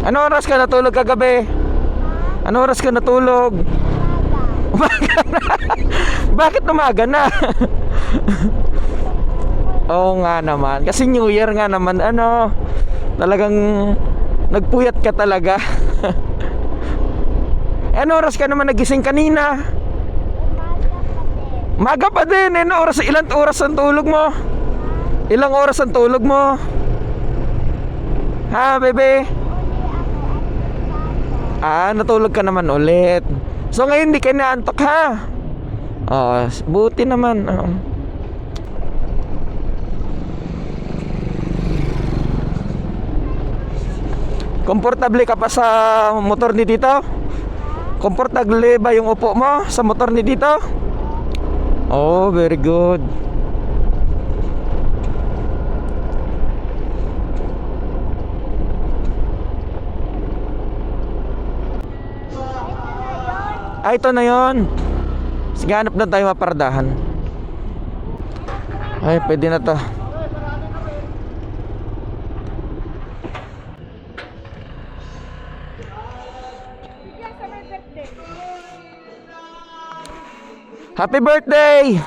Ano oras ka natulog kagabi? Ano oras ka natulog? Umaga na. Bakit umaga na? Oo nga naman. Kasi New Year nga naman. Ano, talagang nagpuyat ka talaga. Ano oras ka naman nagising kanina? Maga pa din. Ilang oras ang tulog mo? Ilang oras ang tulog mo? Ha, bebe? Natulog ka naman ulit. So ngayon hindi ka naantok, ha? Buti naman. Komportable ka pa sa motor ni Tito? Komportable ba yung upo mo sa motor ni Tito? Oh, very good. Ito na yon. Sige, hanap na tayo maparadahan. Ay, pwede na to. Happy birthday!